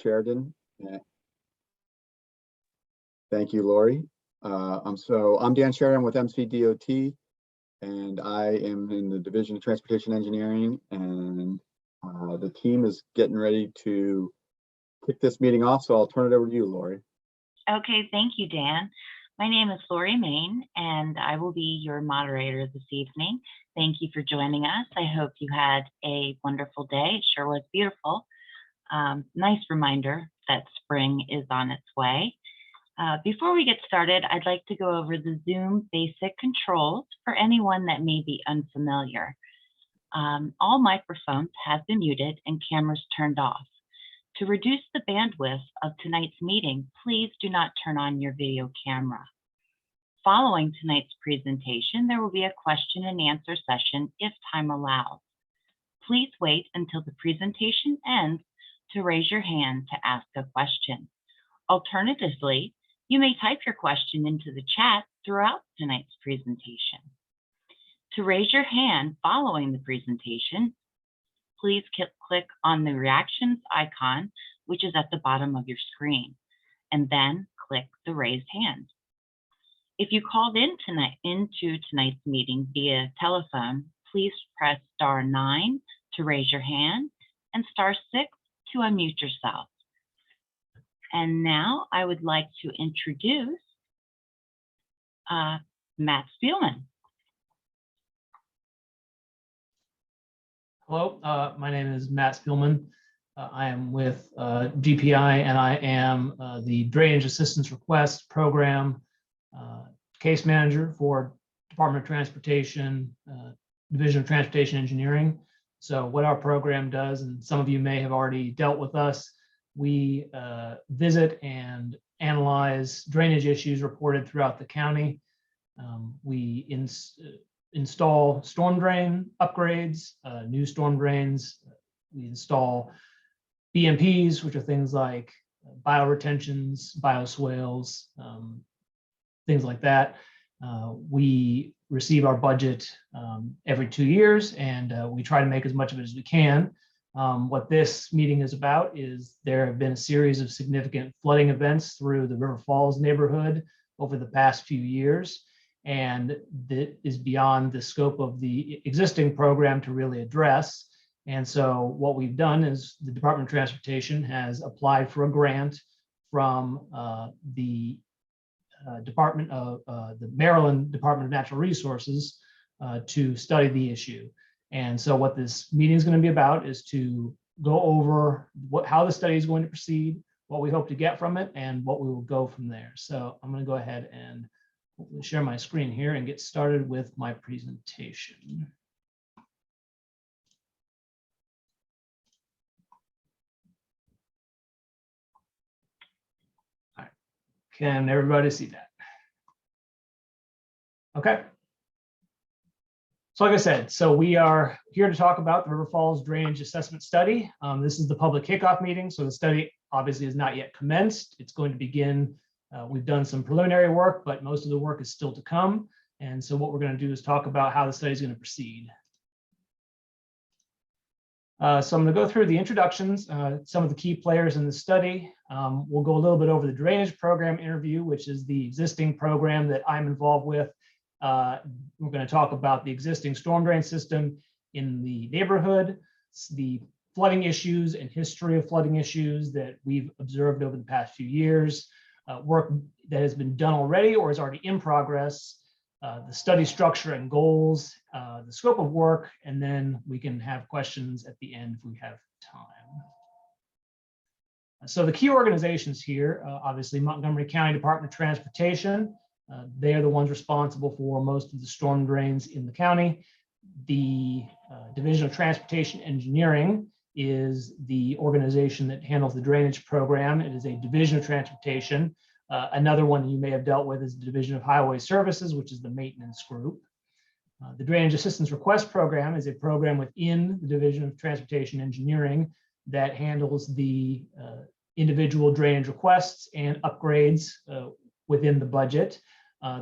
Sheridan. Thank you, Lori. I'm Dan Sheridan with MCDOT, and I am in the Division of Transportation Engineering, and the team is getting ready to kick this meeting off, so I'll turn it over to you, Lori. Okay, thank you, Dan. My name is Lori Main, and I will be your moderator this evening. Thank you for joining us. I hope you had a wonderful day. It sure was beautiful. Nice reminder that spring is on its way. Before we get started, I'd like to go over the Zoom basic controls for anyone that may be unfamiliar. All microphones have been muted and cameras turned off. To reduce the bandwidth of tonight's meeting, please do not turn on your video camera. Following tonight's presentation, there will be a question and answer session if time allows. Please wait until the presentation ends to raise your hand to ask a question. Alternatively, you may type your question into the chat throughout tonight's presentation. To raise your hand following the presentation, please click on the reactions icon, which is at the bottom of your screen, and then click the raised hand. If you called into tonight's meeting via telephone, please press *9 to raise your hand and *6 to unmute yourself. And now I would like to introduce Matt Spielman. Hello, my name is Matt Spielman. I am with DPI, and I am the Drainage Assistance Request Program case manager for Department of Transportation, Division of Transportation Engineering. So what our program does, and some of you may have already dealt with us, we visit and analyze drainage issues reported throughout the county. We install storm drain upgrades, new storm drains. We install BMPs, which are things like bioretentions, bioswales, things like that. We receive our budget every 2 years, and we try to make as much of it as we can. What this meeting is about is there have been a series of significant flooding events through the River Falls neighborhood over the past few years, and that is beyond the scope of the existing program to really address. And so what we've done is the Department of Transportation has applied for a grant from the Maryland Department of Natural Resources to study the issue. And so what this meeting is going to be about is to go over how the study is going to proceed, what we hope to get from it, and what we will go from there. So I'm going to go ahead and share my screen here and get started with my presentation. All right. Can everybody see that? Okay. So like I said, so we are here to talk about the River Falls Drainage Assessment Study. This is the public kickoff meeting, so the study obviously is not yet commenced. It's going to begin. We've done some preliminary work, but most of the work is still to come. And so what we're going to do is talk about how the study is going to proceed. So I'm going to go through the introductions, some of the key players in the study. We'll go a little bit over the drainage program interview, which is the existing program that I'm involved with. We're going to talk about the existing storm drain system in the neighborhood, the flooding issues and history of flooding issues that we've observed over the past few years, work that has been done already or is already in progress, the study structure and goals, the scope of work, and then we can have questions at the end if we have time. So the key organizations here, obviously Montgomery County Department of Transportation. They are the ones responsible for most of the storm drains in the county. The Division of Transportation Engineering is the organization that handles the drainage program. It is a division of transportation. Another one you may have dealt with is the Division of Highway Services, which is the maintenance group. The Drainage Assistance Request Program is a program within the Division of Transportation Engineering that handles the individual drainage requests and upgrades within the budget.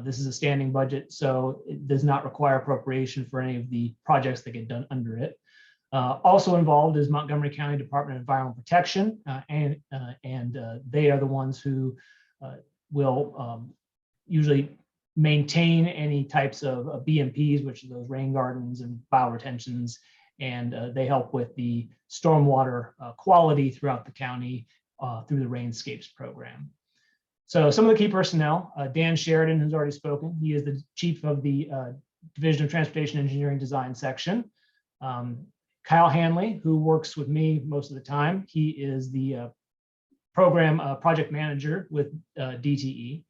This is a standing budget, so it does not require appropriation for any of the projects that get done under it. Also involved is Montgomery County Department of Environmental Protection, and they are the ones who will usually maintain any types of BMPs, which are those rain gardens and bioretentions, and they help with the stormwater quality throughout the county through the Rainscapes program. So some of the key personnel, Dan Sheridan, who's already spoken, he is the chief of the Division of Transportation Engineering Design section. Kyle Hanley, who works with me most of the time, he is the program project manager with DTE.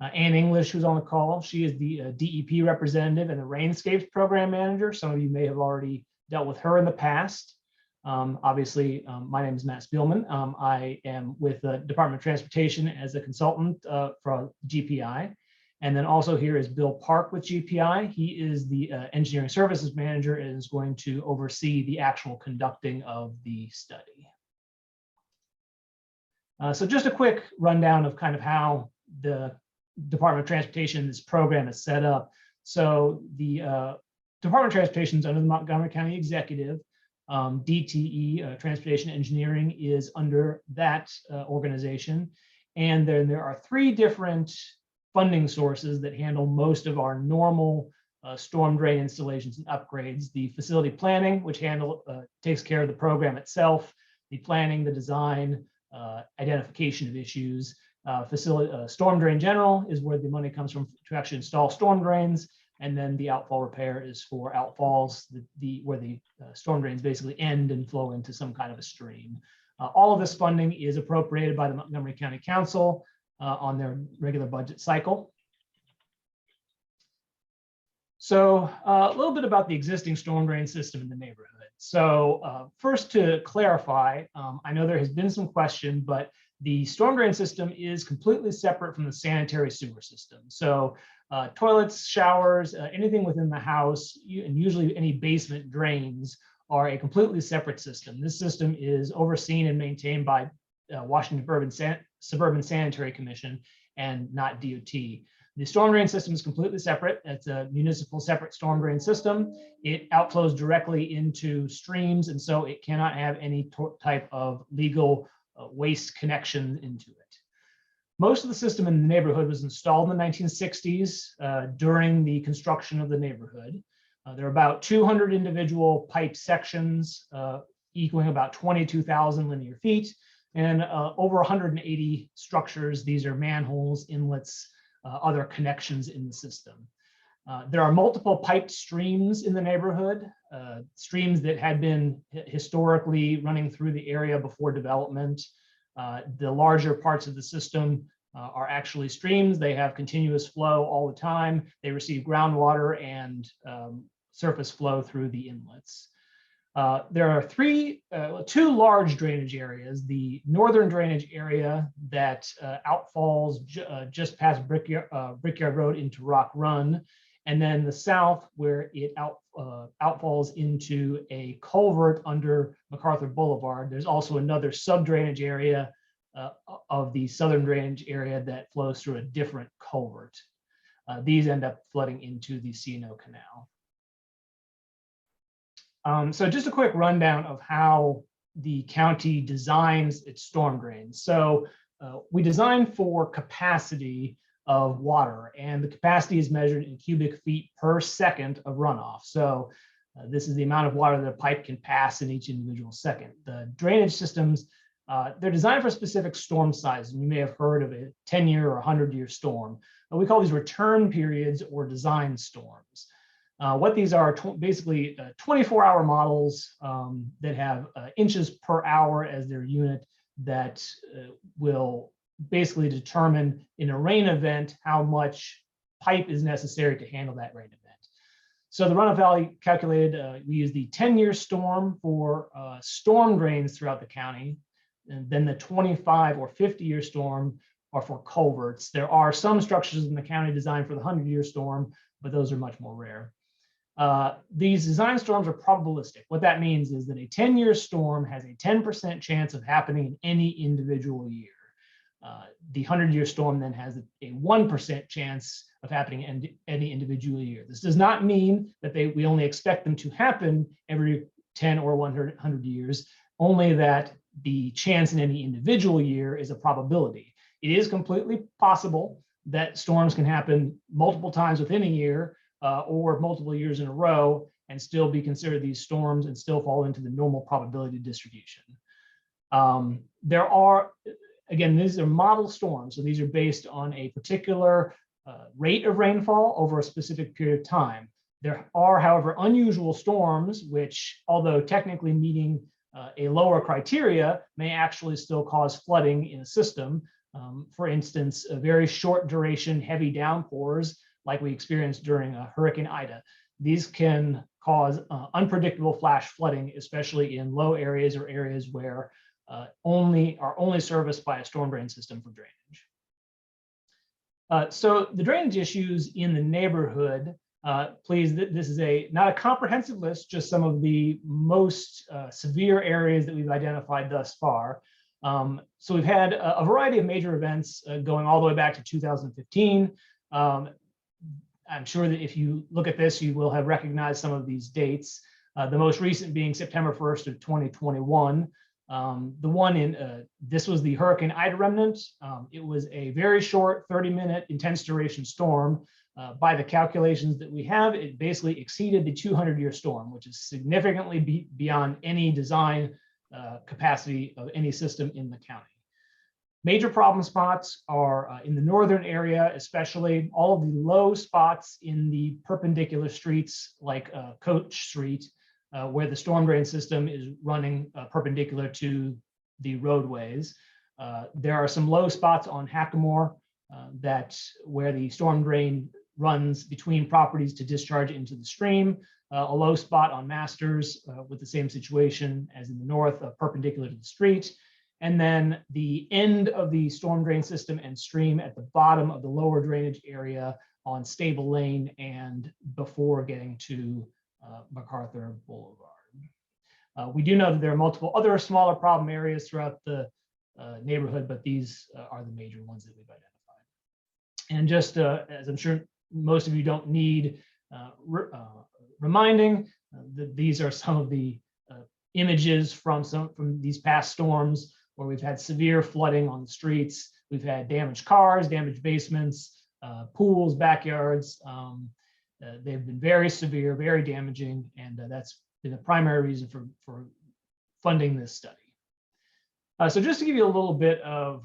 Ann English, who's on the call, she is the DEP representative and the Rainscapes program manager. Some of you may have already dealt with her in the past. Obviously, my name is Matt Spielman. I am with the Department of Transportation as a consultant for GPI. And then also here is Bill Park with GPI. He is the engineering services manager and is going to oversee the actual conducting of the study. So just a quick rundown of kind of how the Department of Transportation, this program is set up. So the Department of Transportation is under the Montgomery County Executive. DTE, Transportation Engineering, is under that organization. And then there are 3 different funding sources that handle most of our normal storm drain installations and upgrades. The facility planning, which takes care of the program itself, the planning, the design, identification of issues. Storm drain general is where the money comes from to actually install storm drains. And then the outfall repair is for outfalls, where the storm drains basically end and flow into some kind of a stream. All of this funding is appropriated by the Montgomery County Council on their regular budget cycle. So a little bit about the existing storm drain system in the neighborhood. So first, to clarify, I know there has been some question, but the storm drain system is completely separate from the sanitary sewer system. So toilets, showers, anything within the house, and usually any basement drains, are a completely separate system. This system is overseen and maintained by Washington Suburban Sanitary Commission and not DOT. The storm drain system is completely separate. It's a municipal separate storm drain system. It outflows directly into streams, and so it cannot have any type of legal waste connection into it. Most of the system in the neighborhood was installed in the 1960s during the construction of the neighborhood. There are about 200 individual pipe sections equaling about 22,000 linear feet, and over 180 structures. These are manholes, inlets, other connections in the system. There are multiple piped streams in the neighborhood, streams that had been historically running through the area before development. The larger parts of the system are actually streams. They have continuous flow all the time. They receive groundwater and surface flow through the inlets. There are two large drainage areas: the northern drainage area that outfalls just past Brickyard Road into Rock Run, and then the south where it outfalls into a culvert under MacArthur Boulevard. There's also another sub-drainage area of the southern drainage area that flows through a different culvert. These end up flooding into the C&O Canal. So just a quick rundown of how the county designs its storm drains. So we design for capacity of water, and the capacity is measured in cubic feet per second of runoff. So this is the amount of water that a pipe can pass in each individual second. The drainage systems, they're designed for specific storm sizes. You may have heard of a 10-year or 100-year storm. We call these return periods or design storms. What these are, basically 24-hour models that have inches per hour as their unit, that will basically determine in a rain event how much pipe is necessary to handle that rain event. So the runoff value calculated, we use the 10-year storm for storm drains throughout the county, and then the 25 or 50-year storm are for culverts. There are some structures in the county designed for the 100-year storm, but those are much more rare. These design storms are probabilistic. What that means is that a 10-year storm has a 10% chance of happening in any individual year. The 100-year storm then has a 1% chance of happening in any individual year. This does not mean that we only expect them to happen every 10 or 100 years, only that the chance in any individual year is a probability. It is completely possible that storms can happen multiple times within a year or multiple years in a row and still be considered these storms and still fall into the normal probability distribution. There are, again, these are model storms, so these are based on a particular rate of rainfall over a specific period of time. There are, however, unusual storms, which, although technically meeting a lower criteria, may actually still cause flooding in a system. For instance, a very short duration heavy downpours, like we experienced during Hurricane Ida. These can cause unpredictable flash flooding, especially in low areas or areas where are only serviced by a storm drain system for drainage. So the drainage issues in the neighborhood, please, this is not a comprehensive list, just some of the most severe areas that we've identified thus far. So we've had a variety of major events going all the way back to 2015. I'm sure that if you look at this, you will have recognized some of these dates. The most recent being September 1st of 2021. The one in, this was the Hurricane Ida remnant. It was a very short 30-minute intense duration storm. By the calculations that we have, it basically exceeded the 200-year storm, which is significantly beyond any design capacity of any system in the county. Major problem spots are in the northern area, especially all of the low spots in the perpendicular streets like Coach Street, where the storm drain system is running perpendicular to the roadways. There are some low spots on Hackamore where the storm drain runs between properties to discharge into the stream. A low spot on Masters with the same situation as in the north, perpendicular to the street. And then the end of the storm drain system and stream at the bottom of the lower drainage area on Stable Lane and before getting to MacArthur Boulevard. We do know that there are multiple other smaller problem areas throughout the neighborhood, but these are the major ones that we've identified. And just as I'm sure most of you don't need reminding, that these are some of the images from these past storms where we've had severe flooding on the streets. We've had damaged cars, damaged basements, pools, backyards. They've been very severe, very damaging, and that's been the primary reason for funding this study. So just to give you a little bit of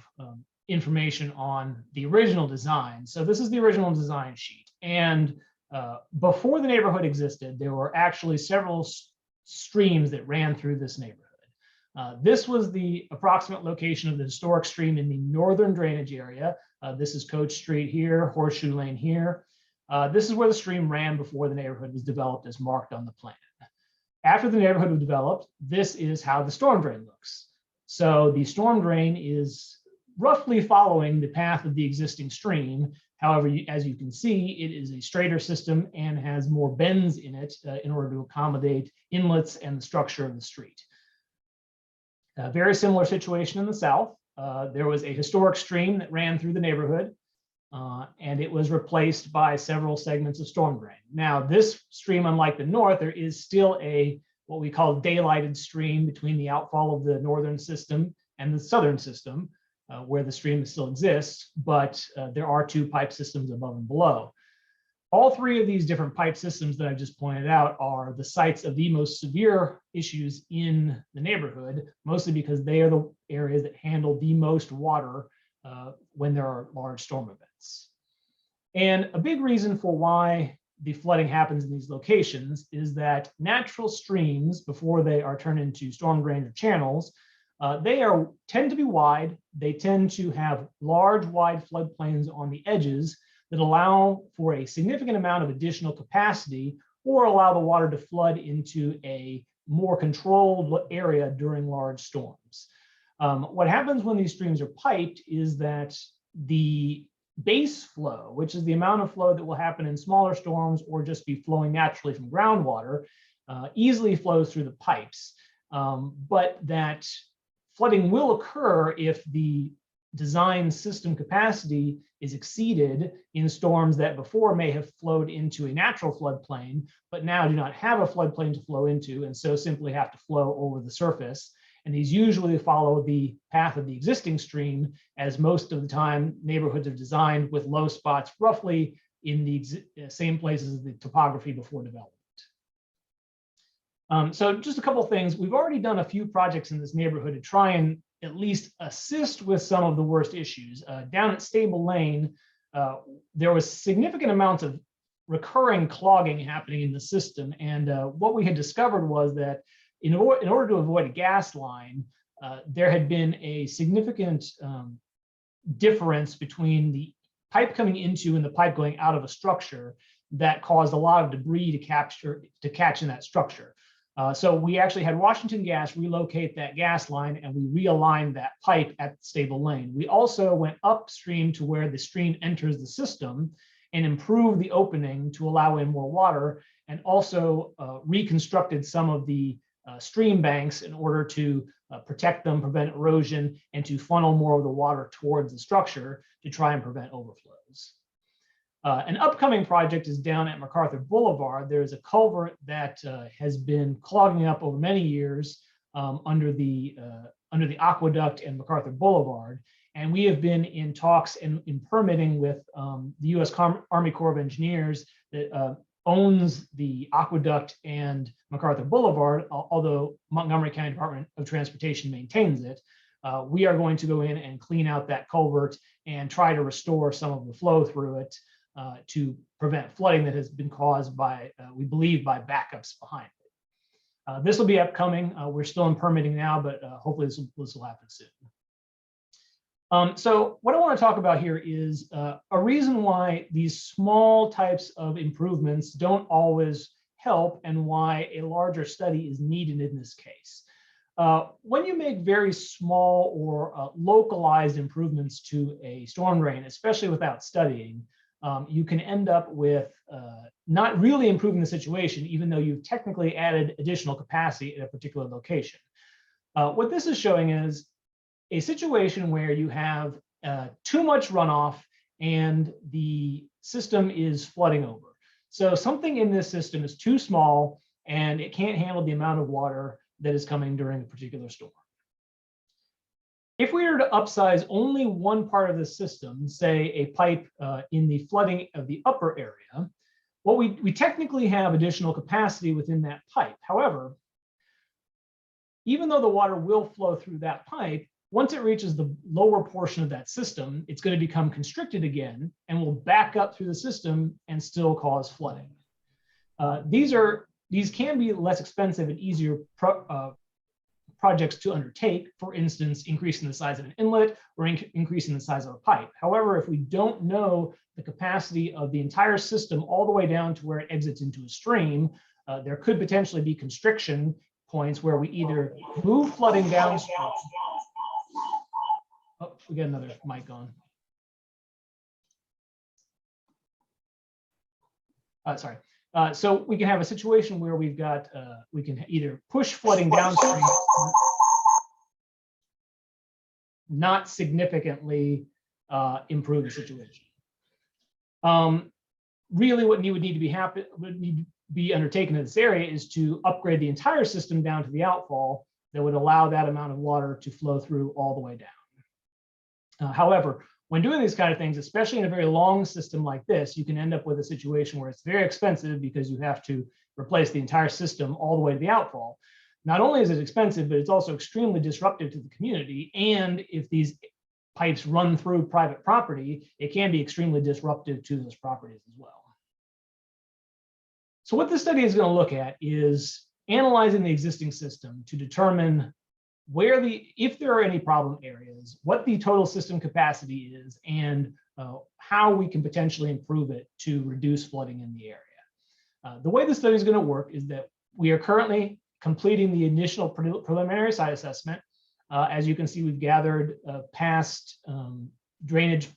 information on the original design. So this is the original design sheet. And before the neighborhood existed, there were actually several streams that ran through this neighborhood. This was the approximate location of the historic stream in the northern drainage area. This is Coach Street here, Horseshoe Lane here. This is where the stream ran before the neighborhood was developed as marked on the plan. After the neighborhood was developed, this is how the storm drain looks. So the storm drain is roughly following the path of the existing stream. However, as you can see, it is a straighter system and has more bends in it in order to accommodate inlets and the structure of the street. A very similar situation in the south. There was a historic stream that ran through the neighborhood, and it was replaced by several segments of storm drain. Now, this stream, unlike the north, there is still what we call daylighted stream between the outfall of the northern system and the southern system, where the stream still exists, but there are two pipe systems above and below. All three of these different pipe systems that I just pointed out are the sites of the most severe issues in the neighborhood, mostly because they are the areas that handle the most water when there are large storm events. And a big reason for why the flooding happens in these locations is that natural streams, before they are turned into storm drain or channels, they tend to be wide. They tend to have large, wide floodplains on the edges that allow for a significant amount of additional capacity or allow the water to flood into a more controlled area during large storms. What happens when these streams are piped is that the base flow, which is the amount of flow that will happen in smaller storms or just be flowing naturally from groundwater, easily flows through the pipes. But that flooding will occur if the design system capacity is exceeded in storms that before may have flowed into a natural floodplain, but now do not have a floodplain to flow into, and so simply have to flow over the surface. And these usually follow the path of the existing stream, as most of the time neighborhoods are designed with low spots roughly in the same places as the topography before development. So just a couple of things. We've already done a few projects in this neighborhood to try and at least assist with some of the worst issues. Down at Stable Lane, there was significant amounts of recurring clogging happening in the system. And what we had discovered was that in order to avoid a gas line, there had been a significant difference between the pipe coming into and the pipe going out of a structure that caused a lot of debris to catch in that structure. So we actually had Washington Gas relocate that gas line, and we realigned that pipe at Stable Lane. We also went upstream to where the stream enters the system and improved the opening to allow in more water, and also reconstructed some of the stream banks in order to protect them, prevent erosion, and to funnel more of the water towards the structure to try and prevent overflows. An upcoming project is down at MacArthur Boulevard. There is a culvert that has been clogging up over many years under the aqueduct and MacArthur Boulevard. And we have been in talks and in permitting with the U.S. Army Corps of Engineers that owns the aqueduct and MacArthur Boulevard, although Montgomery County Department of Transportation maintains it. We are going to go in and clean out that culvert and try to restore some of the flow through it to prevent flooding that has been caused by, we believe, by backups behind it. This will be upcoming. We're still in permitting now, but hopefully this will happen soon. So what I want to talk about here is a reason why these small types of improvements don't always help, and why a larger study is needed in this case. When you make very small or localized improvements to a storm drain, especially without studying, you can end up with not really improving the situation, even though you've technically added additional capacity at a particular location. What this is showing is a situation where you have too much runoff and the system is flooding over. So something in this system is too small and it can't handle the amount of water that is coming during a particular storm. If we were to upsize only one part of the system, say a pipe in the flooding of the upper area, well, we technically have additional capacity within that pipe. However, even though the water will flow through that pipe, once it reaches the lower portion of that system, it's going to become constricted again and will back up through the system and still cause flooding. These can be less expensive and easier projects to undertake, for instance, increasing the size of an inlet or increasing the size of a pipe. However, if we don't know the capacity of the entire system all the way down to where it exits into a stream, there could potentially be constriction points where we either move flooding downstream. Oh, we got another mic on. Sorry. So we can have a situation where we've got, we can either push flooding downstream, not significantly improve the situation. Really what would need to be undertaken in this area is to upgrade the entire system down to the outfall that would allow that amount of water to flow through all the way down. However, when doing these kind of things, especially in a very long system like this, you can end up with a situation where it's very expensive because you have to replace the entire system all the way to the outfall. Not only is it expensive, but it's also extremely disruptive to the community. And if these pipes run through private property, it can be extremely disruptive to those properties as well. So what this study is going to look at is analyzing the existing system to determine where if there are any problem areas, what the total system capacity is, and how we can potentially improve it to reduce flooding in the area. The way the study is going to work is that we are currently completing the initial preliminary site assessment. As you can see, we've gathered past drainage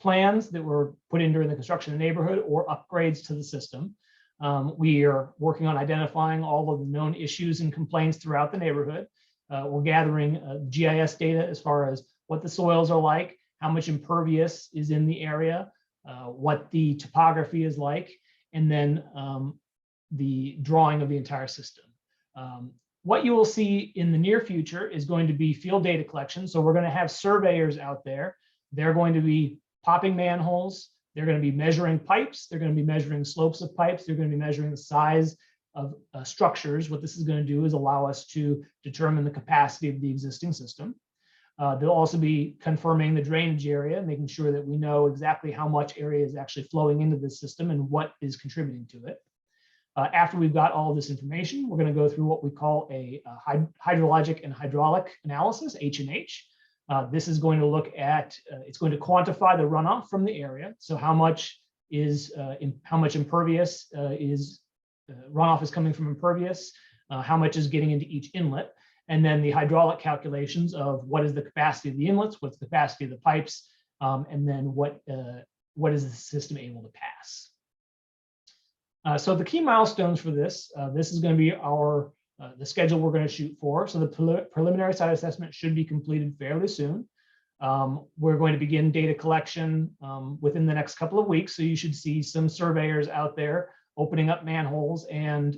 plans that were put in during the construction of the neighborhood or upgrades to the system. We are working on identifying all of the known issues and complaints throughout the neighborhood. We're gathering GIS data as far as what the soils are like, how much impervious is in the area, what the topography is like, and then the drawing of the entire system. What you will see in the near future is going to be field data collection. So we're going to have surveyors out there. They're going to be popping manholes. They're going to be measuring pipes. They're going to be measuring slopes of pipes. They're going to be measuring the size of structures. What this is going to do is allow us to determine the capacity of the existing system. They'll also be confirming the drainage area, making sure that we know exactly how much area is actually flowing into the system and what is contributing to it. After we've got all of this information, we're going to go through what we call a hydrologic and hydraulic analysis, H&H. This is going to look at, it's going to quantify the runoff from the area. So how much is, how much impervious runoff is coming from impervious, how much is getting into each inlet, and then the hydraulic calculations of what is the capacity of the inlets, what's the capacity of the pipes, and then what is the system able to pass. So the key milestones for this, this is going to be our the schedule we're going to shoot for. So the preliminary site assessment should be completed fairly soon. We're going to begin data collection within the next couple of weeks. So you should see some surveyors out there opening up manholes, and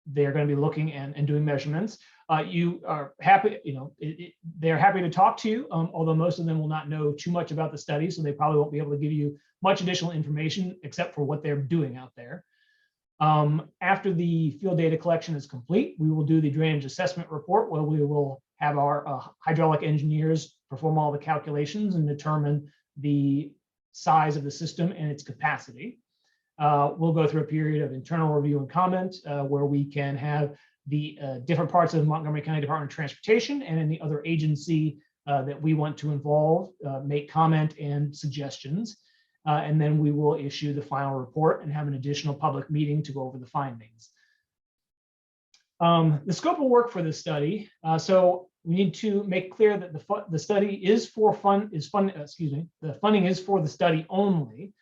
they're going to be looking and doing measurements. You are happy, they're happy to talk to you, although most of them will not know too much about the study, so they probably won't be able to give you much additional information except for what they're doing out there. After the field data collection is complete, we will do the drainage assessment report, where we will have our hydraulic engineers perform all the calculations and determine the size of the system and its capacity. We'll go through a period of internal review and comment where we can have the different parts of Montgomery County Department of Transportation and any other agency that we want to involve make comment and suggestions. And then we will issue the final report and have an additional public meeting to go over the findings. The scope of work for this study. So we need to make clear that the study is for the funding is for the study only.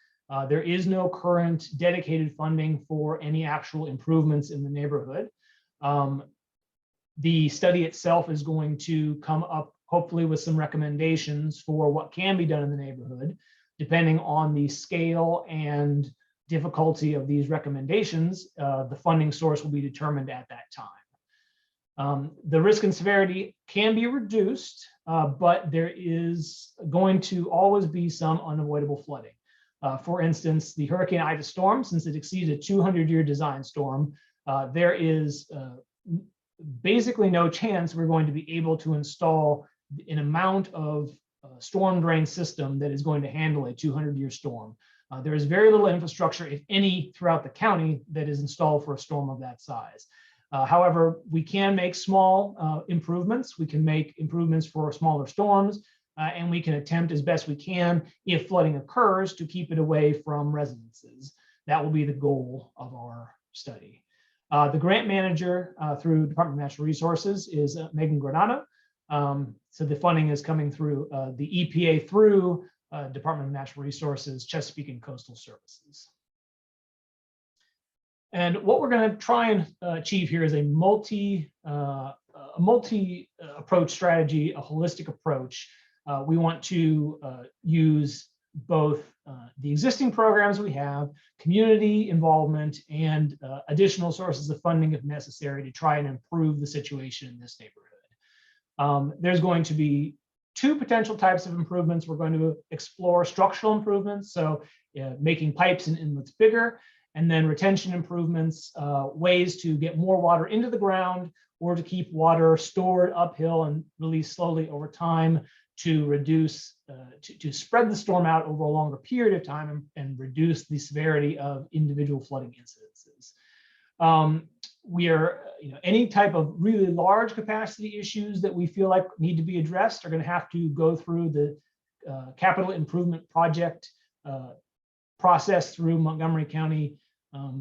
There is no current dedicated funding for any actual improvements in the neighborhood. The study itself is going to come up hopefully with some recommendations for what can be done in the neighborhood. Depending on the scale and difficulty of these recommendations, the funding source will be determined at that time. The risk and severity can be reduced, but there is going to always be some unavoidable flooding. For instance, the Hurricane Ida storm, since it exceeds a 200-year design storm, there is basically no chance we're going to be able to install an amount of storm drain system that is going to handle a 200-year storm. There is very little infrastructure, if any, throughout the county that is installed for a storm of that size. However, we can make small improvements. We can make improvements for smaller storms, and we can attempt as best we can, if flooding occurs, to keep it away from residences. That will be the goal of our study. The grant manager through Department of Natural Resources is Megan Granada. So the funding is coming through the EPA through Department of Natural Resources, Chesapeake and Coastal Services. And what we're going to try and achieve here is a multi approach strategy, a holistic approach. We want to use both the existing programs we have, community involvement, and additional sources of funding if necessary to try and improve the situation in this neighborhood. There's going to be two potential types of improvements. We're going to explore structural improvements, so making pipes and inlets bigger, and then retention improvements, ways to get more water into the ground or to keep water stored uphill and released slowly over time to reduce, to spread the storm out over a longer period of time and reduce the severity of individual flooding incidences. We are, any type of really large capacity issues that we feel like need to be addressed are going to have to go through the capital improvement project process through Montgomery County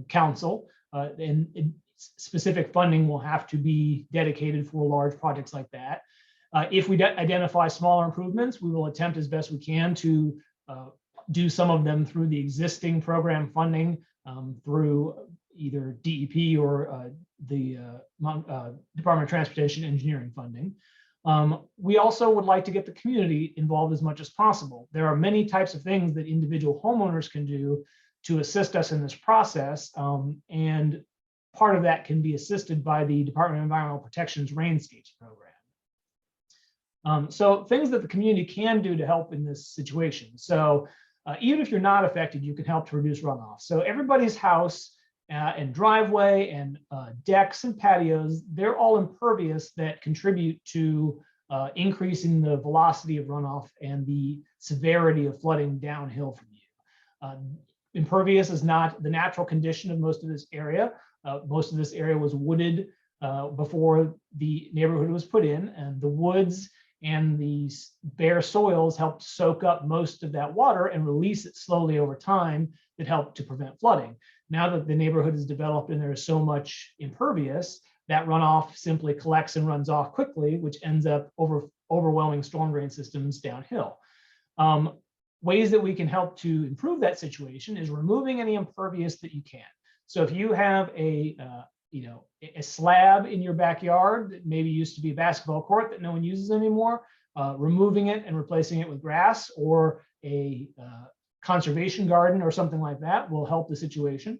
Council, and specific funding will have to be dedicated for large projects like that. If we identify smaller improvements, we will attempt as best we can to do some of them through the existing program funding through either DEP or the Department of Transportation engineering funding. We also would like to get the community involved as much as possible. There are many types of things that individual homeowners can do to assist us in this process, and part of that can be assisted by the Department of Environmental Protection's Rainscapes program. So things that the community can do to help in this situation. So even if you're not affected, you can help to reduce runoff. So everybody's house and driveway and decks and patios, they're all impervious that contribute to increasing the velocity of runoff and the severity of flooding downhill from you. Impervious is not the natural condition of most of this area. Most of this area was wooded before the neighborhood was put in, and the woods and the bare soils helped soak up most of that water and release it slowly over time that helped to prevent flooding. Now that the neighborhood is developed and there is so much impervious, that runoff simply collects and runs off quickly, which ends up overwhelming storm drain systems downhill. Ways that we can help to improve that situation is removing any impervious that you can. So if you have a slab in your backyard that maybe used to be a basketball court that no one uses anymore, removing it and replacing it with grass or a conservation garden or something like that will help the situation.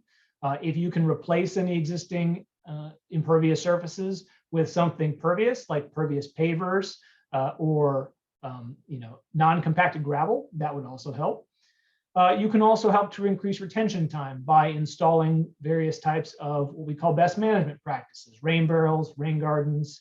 If you can replace any existing impervious surfaces with something pervious, like pervious pavers or non-compacted gravel, that would also help. You can also help to increase retention time by installing various types of what we call best management practices, rain barrels, rain gardens,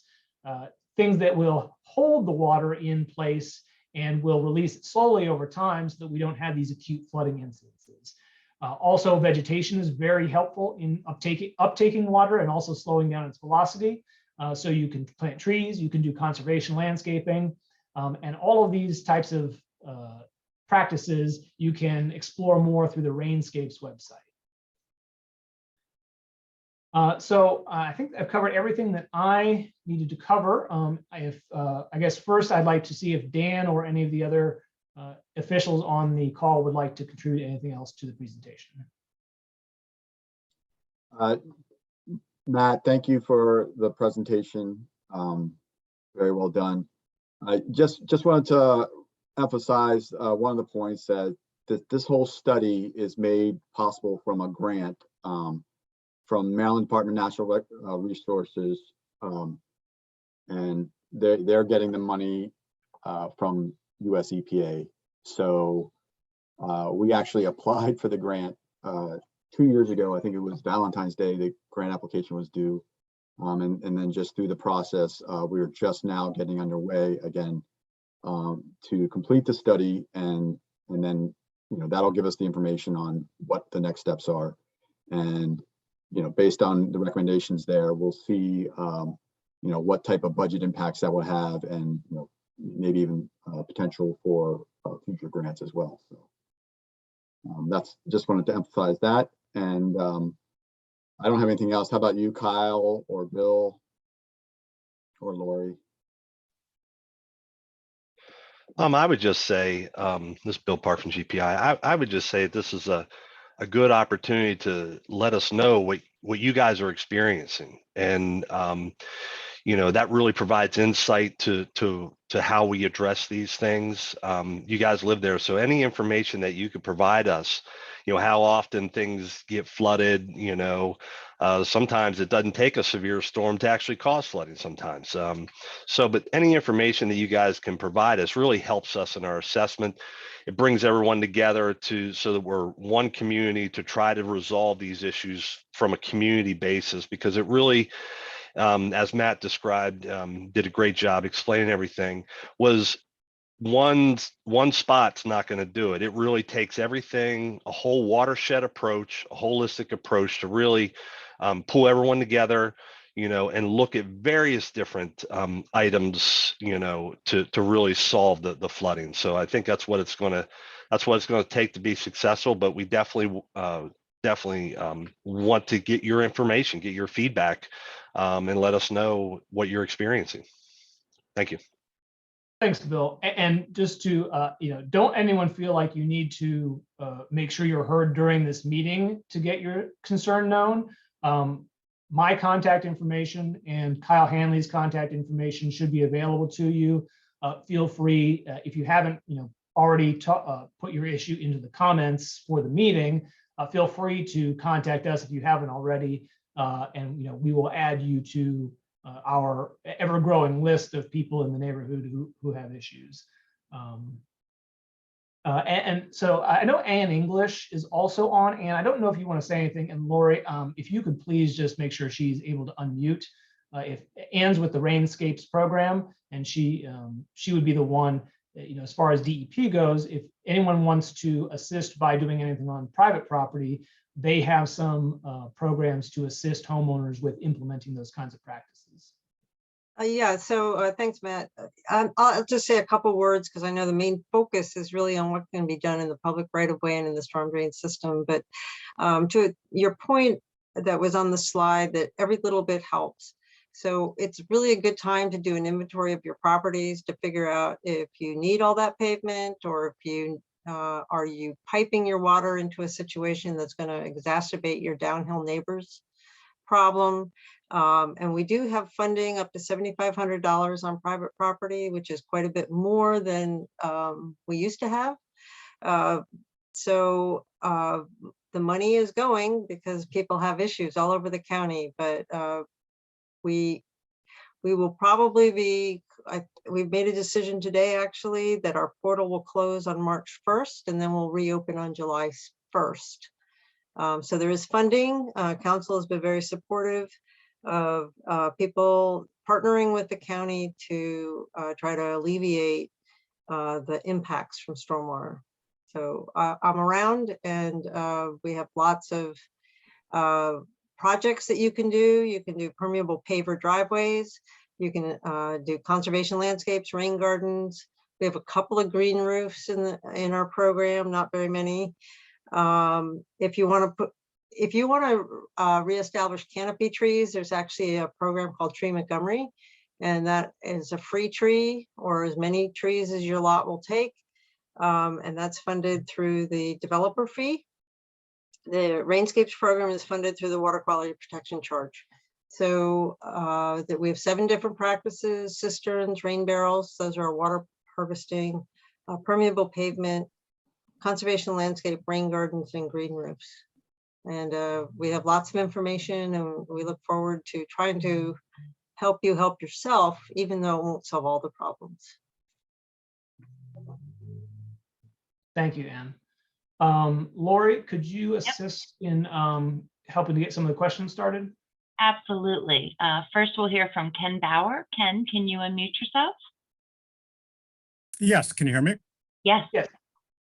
things that will hold the water in place and will release it slowly over time so that we don't have these acute flooding incidences. Also, vegetation is very helpful in uptaking water and also slowing down its velocity. So you can plant trees, you can do conservation landscaping, and all of these types of practices you can explore more through the Rainscapes website. So I think I've covered everything that I needed to cover. I guess first I'd like to see if Dan or any of the other officials on the call would like to contribute anything else to the presentation. Matt, thank you for the presentation. Very well done. I just wanted to emphasize one of the points that this whole study is made possible from a grant from Maryland Department of Natural Resources, and they're getting the money from US EPA. So we actually applied for the grant 2 years ago. I think it was Valentine's Day, the grant application was due. And then just through the process, we are just now getting underway again to complete the study, and then that'll give us the information on what the next steps are. And based on the recommendations there, we'll see what type of budget impacts that will have, and maybe even potential for future grants as well. So that's just wanted to emphasize that. And I don't have anything else. How about you, Kyle or Bill or Lori? I would just say, this is Bill Park from GPI. I would just say this is a good opportunity to let us know what you guys are experiencing, and that really provides insight to how we address these things. You guys live there, so any information that you could provide us, how often things get flooded, sometimes it doesn't take a severe storm to actually cause flooding sometimes. But any information that you guys can provide us really helps us in our assessment. It brings everyone together so that we're one community to try to resolve these issues from a community basis, because it really, as Matt described, did a great job explaining everything, was one spot's not going to do it. It really takes everything, a whole watershed approach, a holistic approach to really pull everyone together, and look at various different items, to really solve the flooding. So I think that's what it's going to take to be successful. But we definitely want to get your information, get your feedback, and let us know what you're experiencing. Thank you. Thanks, Bill. And just to, don't anyone feel like you need to make sure you're heard during this meeting to get your concern known. My contact information and Kyle Hanley's contact information should be available to you. Feel free, if you haven't, already put your issue into the comments for the meeting, feel free to contact us if you haven't already, and we will add you to our ever-growing list of people in the neighborhood who have issues. And so I know Ann English is also on, and I don't know if you want to say anything. And Lori, if you could please just make sure she's able to unmute. If Ann's with the Rainscapes program, and she would be the one, as far as DEP goes, if anyone wants to assist by doing anything on private property, they have some programs to assist homeowners with implementing those kinds of practices. Yeah, so thanks, Matt. I'll just say a couple words because I know the main focus is really on what can be done in the public right of way and in the storm drain system. But to your point that was on the slide, that every little bit helps. So it's really a good time to do an inventory of your properties to figure out if you need all that pavement, or if you are you piping your water into a situation that's going to exacerbate your downhill neighbors' problem. And we do have funding up to $7,500 on private property, which is quite a bit more than we used to have. So the money is going because people have issues all over the county, but we will probably be, we've made a decision today actually that our portal will close on March 1st and then we'll reopen on July 1st. So there is funding. Council has been very supportive of people partnering with the county to try to alleviate the impacts from stormwater. So I'm around, and we have lots of projects that you can do. You can do permeable paver driveways. You can do conservation landscapes, rain gardens. We have a couple of green roofs in our program, not very many. If you want to reestablish canopy trees, there's actually a program called Tree Montgomery, and that is a free tree or as many trees as your lot will take. And that's funded through the developer fee. The Rainscapes program is funded through the water quality protection charge. So that we have 7 different practices: cisterns, rain barrels, those are water harvesting, permeable pavement, conservation landscape, rain gardens, and green roofs. And we have lots of information, and we look forward to trying to help you help yourself, even though it won't solve all the problems. Thank you, Ann. Lori, could you assist in helping to get some of the questions started? Absolutely. First, we'll hear from Ken Bauer. Ken, can you unmute yourself? Yes, can you hear me? Yes. Yes.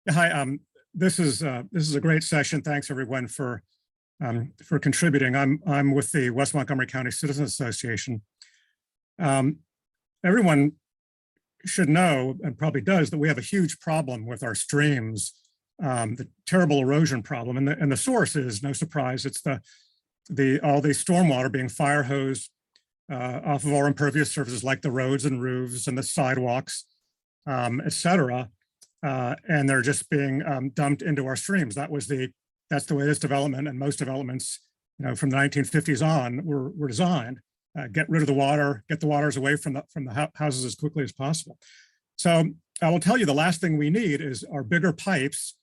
Hi, this is a great session. Thanks everyone for contributing. I'm with the West Montgomery County Citizens Association. Everyone should know, and probably does, that we have a huge problem with our streams, the terrible erosion problem, and the source is, no surprise, it's all the stormwater being fire hosed off of our impervious surfaces like the roads and roofs and the sidewalks, et cetera. And they're just being dumped into our streams. That's the way this development and most developments, from the 1950s on were designed. Get rid of the water, get the waters away from the houses as quickly as possible. So I will tell you, the last thing we need are bigger pipes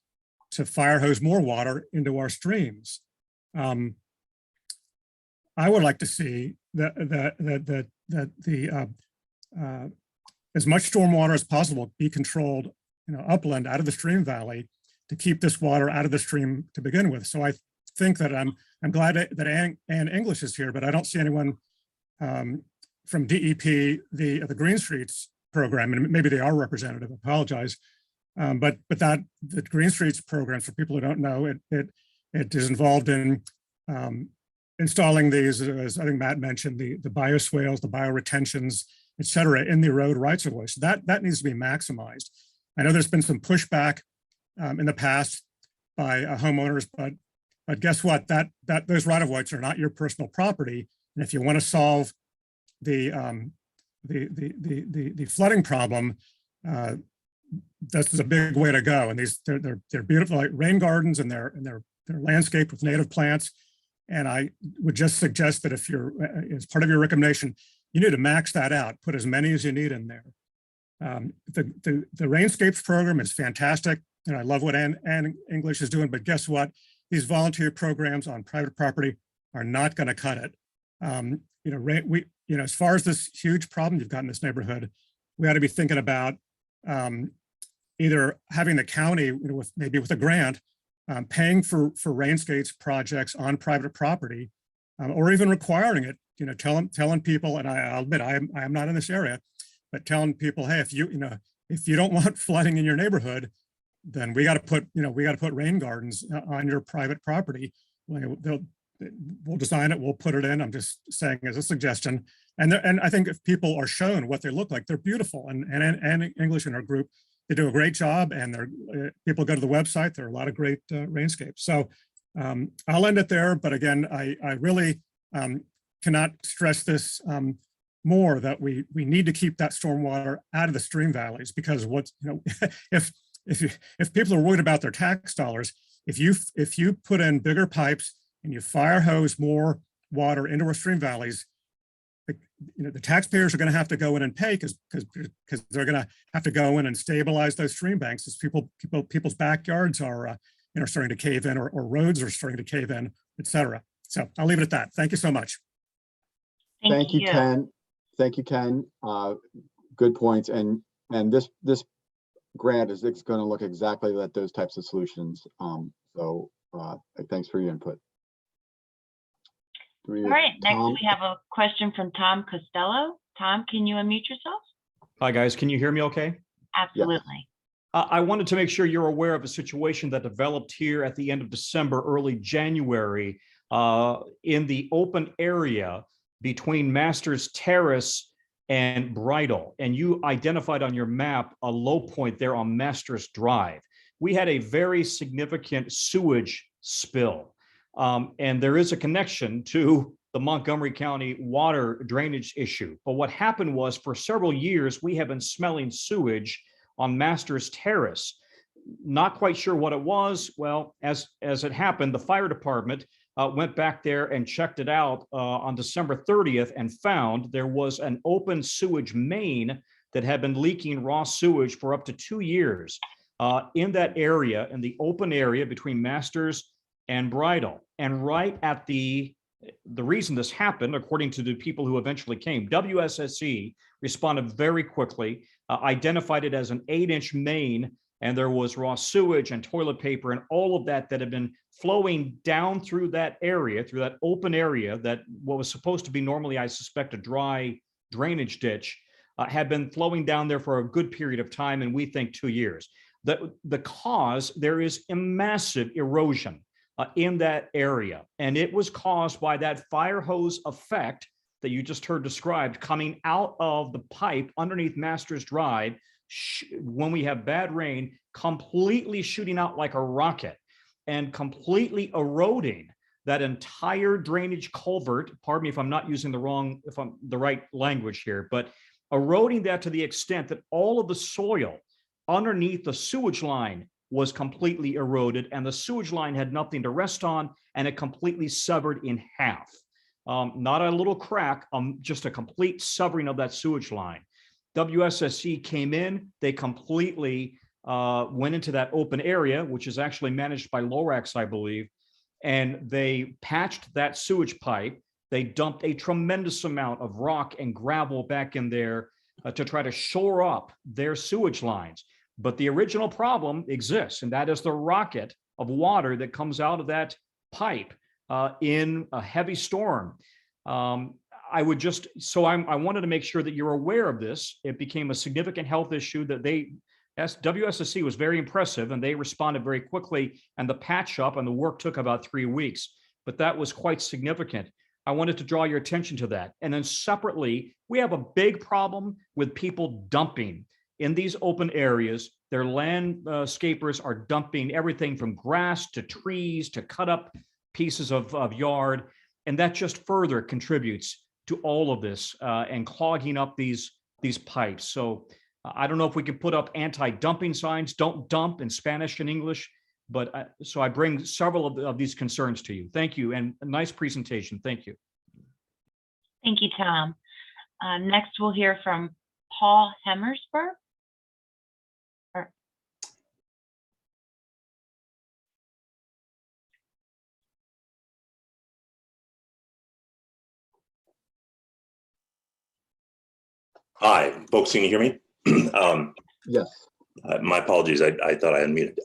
to fire hose more water into our streams. I would like to see that as much stormwater as possible be controlled, upland out of the stream valley to keep this water out of the stream to begin with. So I think that I'm glad that Ann English is here, but I don't see anyone from DEP, the Green Streets program, and maybe they are representative, apologize. But the Green Streets program, for people who don't know, it is involved in installing these, as I think Matt mentioned, the bioswales, the bioretentions, et cetera, in the road rights of way. So that needs to be maximized. I know there's been some pushback in the past by homeowners, but guess what? Those right of ways are not your personal property. And if you want to solve the flooding problem, that's a big way to go. And they're beautiful, like rain gardens, and they're landscaped with native plants. And I would just suggest that if you're, as part of your recommendation, you need to max that out, put as many as you need in there. The Rainscapes program is fantastic. And I love what Ann English is doing, but guess what? These volunteer programs on private property are not going to cut it. As far as this huge problem you've got in this neighborhood, we ought to be thinking about either having the county, maybe with a grant, paying for Rainscapes projects on private property, or even requiring it. Telling people, and I'll admit I am not in this area, but telling people, hey, if you don't want flooding in your neighborhood, then we got to put rain gardens on your private property. We'll design it, we'll put it in. I'm just saying as a suggestion. And I think if people are shown what they look like, they're beautiful. And English in our group, they do a great job. And people go to the website. There are a lot of great Rainscapes. So I'll end it there. But again, I really cannot stress this more, that we need to keep that stormwater out of the stream valleys, because if people are worried about their tax dollars, if you put in bigger pipes and you fire hose more water into our stream valleys, the taxpayers are going to have to go in and pay because they're going to have to go in and stabilize those stream banks as people's backyards are starting to cave in, or roads are starting to cave in, et cetera. So I'll leave it at that. Thank you so much. Thank you, Ken. Thank you, Ken. Good points. And this grant is going to look exactly at those types of solutions. Thanks for your input. All right, next we have a question from Tom Costello. Tom, can you unmute yourself? Hi, guys. Can you hear me okay? Absolutely. Yes. I wanted to make sure you're aware of a situation that developed here at the end of December, early January, in the open area between Masters Terrace and Bridle. And you identified on your map a low point there on Masters Drive. We had a very significant sewage spill. And there is a connection to the Montgomery County water drainage issue. But what happened was, for several years, we have been smelling sewage on Masters Terrace. Not quite sure what it was. Well, as it happened, the fire department went back there and checked it out on December 30th and found there was an open sewage main that had been leaking raw sewage for up to 2 years in that area, in the open area between Masters and Bridle. And right at the reason this happened, according to the people who eventually came, WSSE responded very quickly, identified it as an 8-inch main, and there was raw sewage and toilet paper and all of that had been flowing down through that area, through that open area, that what was supposed to be normally, I suspect, a dry drainage ditch, had been flowing down there for a good period of time, and we think 2 years. The cause, there is a massive erosion in that area. And it was caused by that fire hose effect that you just heard described coming out of the pipe underneath Masters Drive when we have bad rain, completely shooting out like a rocket and completely eroding that entire drainage culvert. Pardon me if I'm not using the right language here, but eroding that to the extent that all of the soil underneath the sewage line was completely eroded, and the sewage line had nothing to rest on, and it completely severed in half. Not a little crack, just a complete severing of that sewage line. WSSC came in, they completely went into that open area, which is actually managed by Lorax, I believe, and they patched that sewage pipe. They dumped a tremendous amount of rock and gravel back in there to try to shore up their sewage lines. But the original problem exists, and that is the rocket of water that comes out of that pipe in a heavy storm. I wanted to make sure that you're aware of this. It became a significant health issue that WSSC was very impressive, and they responded very quickly, and the patch up and the work took about 3 weeks, but that was quite significant. I wanted to draw your attention to that. And then separately, we have a big problem with people dumping in these open areas. Their landscapers are dumping everything from grass to trees to cut up pieces of yard. And that just further contributes to all of this and clogging up these pipes. So I don't know if we can put up anti-dumping signs, don't dump in Spanish and English, But so I bring several of these concerns to you. Thank you, and a nice presentation. Thank you. Thank you, Tom. Next, we'll hear from Paul Hemmersberg. Hi, folks, can you hear me? Yes. My apologies, I thought I unmuted.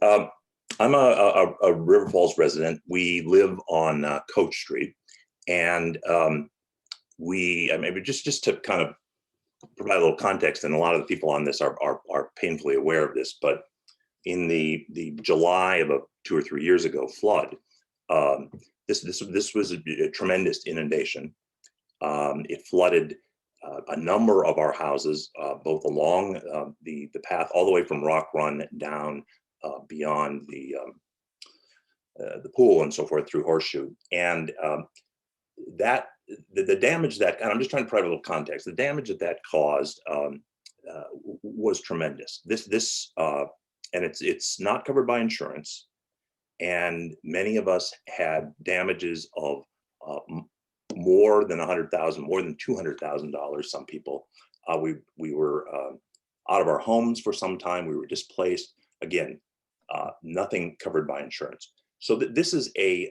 I'm a River Falls resident. We live on Coach Street, and maybe just to kind of provide a little context, and a lot of the people on this are painfully aware of this, but in the July of 2 or 3 years ago flood, this was a tremendous inundation. It flooded a number of our houses, both along the path all the way from Rock Run down beyond the pool and so forth through Horseshoe. And the damage that, and I'm just trying to provide a little context, the damage that caused was tremendous. And it's not covered by insurance. And many of us had damages of more than $100,000, more than $200,000. Some people, we were out of our homes for some time. We were displaced. Again, nothing covered by insurance. So this is a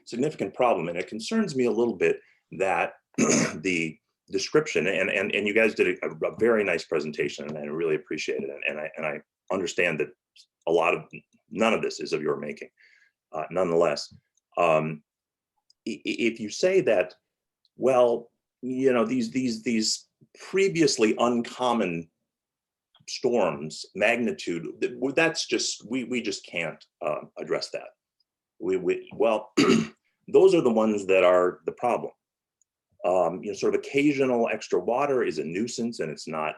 significant problem, and it concerns me a little bit that the description, and you guys did a very nice presentation, and I really appreciate it, and I understand that none of this is of your making. Nonetheless, if you say that, well, you know, these previously uncommon storms magnitude, that's just, we just can't address that. Well, those are the ones that are the problem. You know, sort of occasional extra water is a nuisance, and it's not,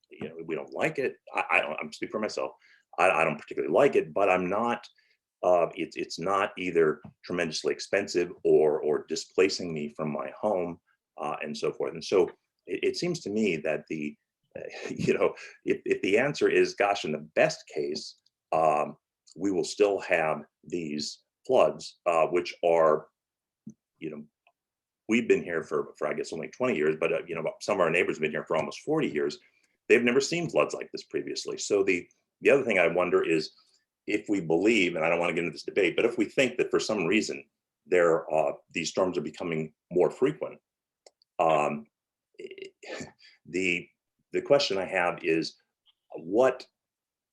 you know, we don't like it. I'm speaking for myself. I don't particularly like it, but I'm not, it's not either tremendously expensive or displacing me from my home and so forth. And so it seems to me that you know, if the answer is, gosh, in the best case, we will still have these floods, which are, you know, we've been here for I guess only 20 years, but you know, some of our neighbors have been here for almost 40 years. They've never seen floods like this previously. So the other thing I wonder is, if we believe, and I don't want to get into this debate, but if we think that for some reason these storms are becoming more frequent, the question I have is, what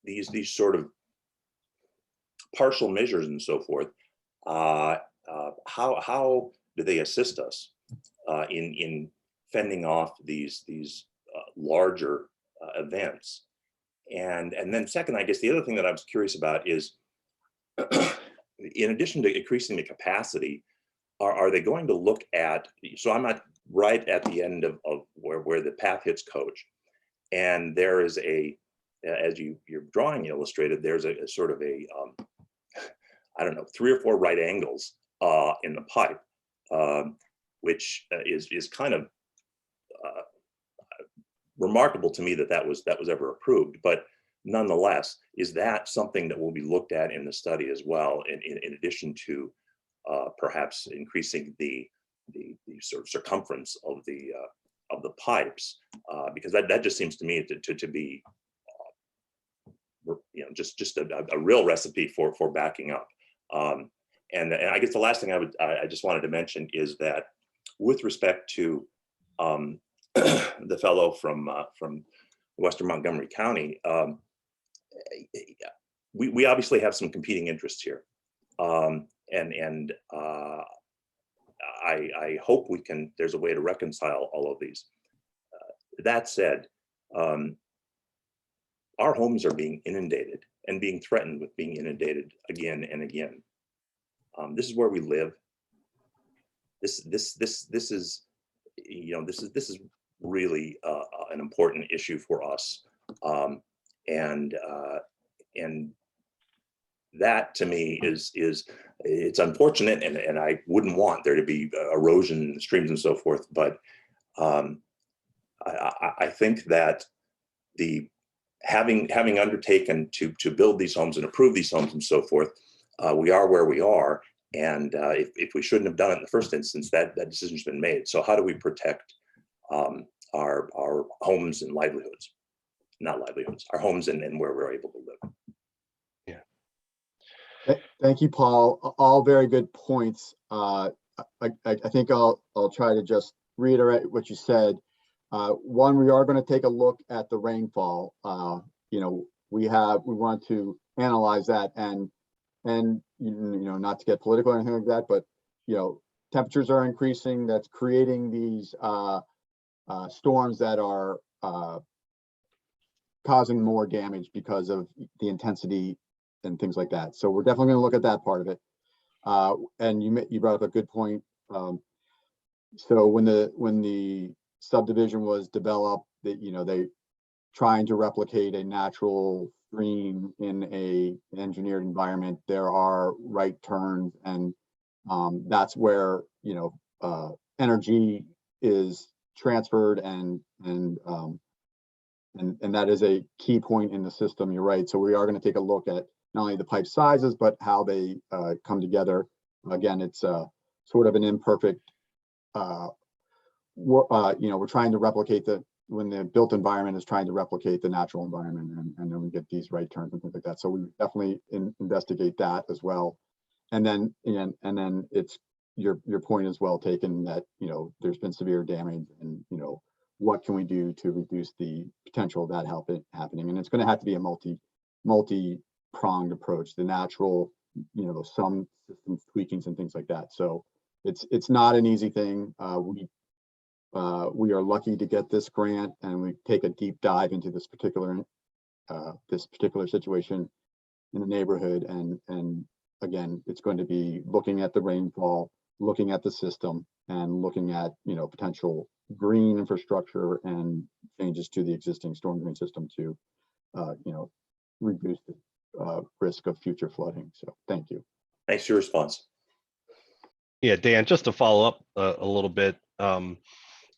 these sort of partial measures and so forth, how do they assist us in fending off these larger events? And then second, I guess the other thing that I was curious about is, in addition to increasing the capacity, are they going to look at, so I'm at right at the end of where the path hits Coach, and there is as your drawing illustrated, there's a sort of I don't know, 3 or 4 right angles in the pipe, which is kind of remarkable to me that was ever approved. But nonetheless, is that something that will be looked at in the study as well, in addition to perhaps increasing the sort of circumference of the pipes, because that just seems to me to be you know, just a real recipe for backing up. And I guess the last thing I just wanted to mention is that, with respect to the fellow from Western Montgomery County, we obviously have some competing interests here, and I hope there's a way to reconcile all of these. That said, our homes are being inundated and being threatened with being inundated again and again. This is where we live. This is, you know, this is really an important issue for us, and that to me is it's unfortunate, and I wouldn't want there to be erosion in the streams and so forth, but I think that the having undertaken to build these homes and approve these homes and so forth, we are where we are. And if we shouldn't have done it in the first instance, that decision's been made. So how do we protect our homes and livelihoods? Not livelihoods, our homes and where we're able to live. Thank you, Paul. All very good points. I think I'll try to just reiterate what you said. One, we are going to take a look at the rainfall. We want to analyze that and not to get political or anything like that, but temperatures are increasing. That's creating these storms that are causing more damage because of the intensity and things like that. So we're definitely going to look at that part of it. And you brought up a good point. So when the subdivision was developed, that they trying to replicate a natural stream in a engineered environment, there are right turns, and that's where energy is transferred, and that is a key point in the system. You're right. So we are going to take a look at not only the pipe sizes, but how they come together. Again, it's sort of an imperfect. We're trying to replicate when the built environment is trying to replicate the natural environment, and then we get these right turns and things like that. So we definitely investigate that as well. And then it's your point is well taken that there's been severe damage, and what can we do to reduce the potential of that happening? And it's going to have to be a multi-pronged approach. The natural, some system tweakings and things like that. So it's not an easy thing. We are lucky to get this grant, and we take a deep dive into this particular situation in the neighborhood. And again, it's going to be looking at the rainfall, looking at the system, and looking at potential green infrastructure and changes to the existing storm drain system to reduce the risk of future flooding. So thank you. Thanks for your response. Yeah, Dan, just to follow up a little bit, someone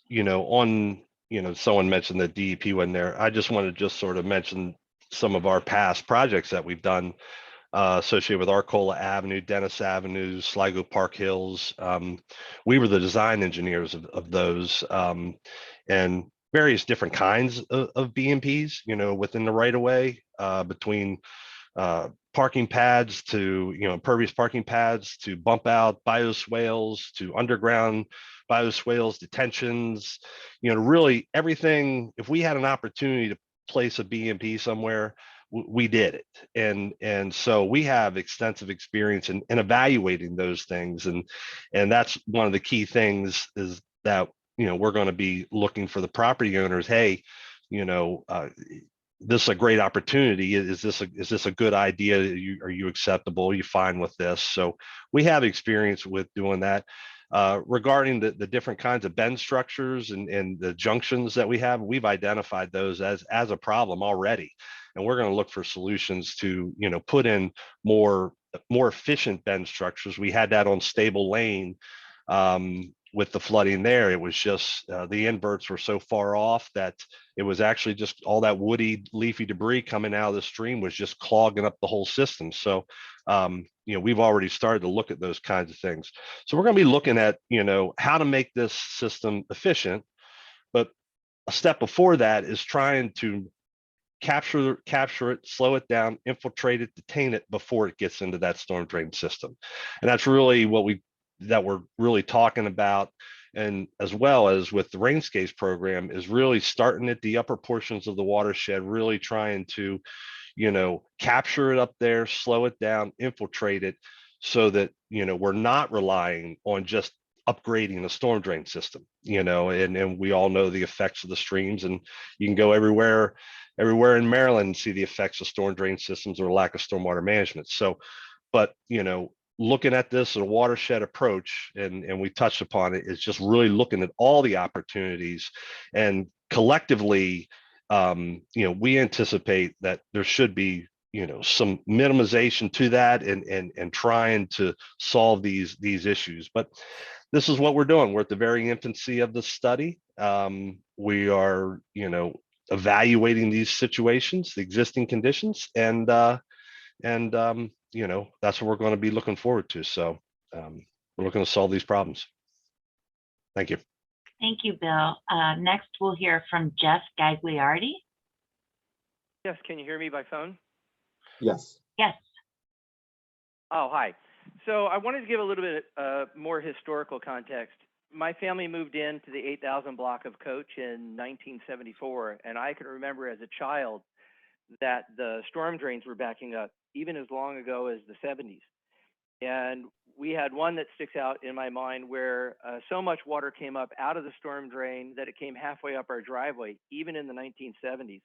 mentioned that DEP went there. I just want to just sort of mention some of our past projects that we've done associated with Arcola Avenue, Dennis Avenue, Sligo Park Hills. We were the design engineers of those, and various different kinds of BMPs, within the right of way, between parking pads to impervious parking pads to bump out bioswales to underground bioswales, detentions, really everything. If we had an opportunity to place a BMP somewhere, we did it. And so we have extensive experience in evaluating those things. And that's one of the key things is that, we're going to be looking for the property owners. Hey, this is a great opportunity. Is this a good idea? Are you acceptable? Are you fine with this? So we have experience with doing that. Regarding the different kinds of bend structures and the junctions that we have, we've identified those as a problem already. And we're going to look for solutions to, put in more efficient bend structures. We had that on Stable Lane with the flooding there. It was just the inverts were so far off that it was actually just all that woody, leafy debris coming out of the stream was just clogging up the whole system. So, we've already started to look at those kinds of things. So we're going to be looking at, how to make this system efficient. But a step before that is trying to capture it, slow it down, infiltrate it, detain it before it gets into that storm drain system. And that's really what we're really talking about. And as well as with the Rainscapes program is really starting at the upper portions of the watershed, really trying to, capture it up there, slow it down, infiltrate it so that, we're not relying on just upgrading the storm drain system, and we all know the effects of the streams, and you can go everywhere in Maryland and see the effects of storm drain systems or lack of stormwater management. So, but, looking at this as a watershed approach, and we touched upon it, is just really looking at all the opportunities, and collectively, we anticipate that there should be, some minimization to that, and trying to solve these issues. But this is what we're doing. We're at the very infancy of the study. We are, evaluating these situations, the existing conditions, and you know, that's what we're going to be looking forward to. So we're looking to solve these problems. Thank you. Thank you, Bill. Next, we'll hear from Jeff Gagliardi. Yes, can you hear me by phone? Yes. Yes. Oh, hi. So I wanted to give a little bit more historical context. My family moved into the 8,000 block of Coach in 1974, and I can remember as a child that the storm drains were backing up even as long ago as the 70s. And we had one that sticks out in my mind where so much water came up out of the storm drain that it came halfway up our driveway, even in the 1970s.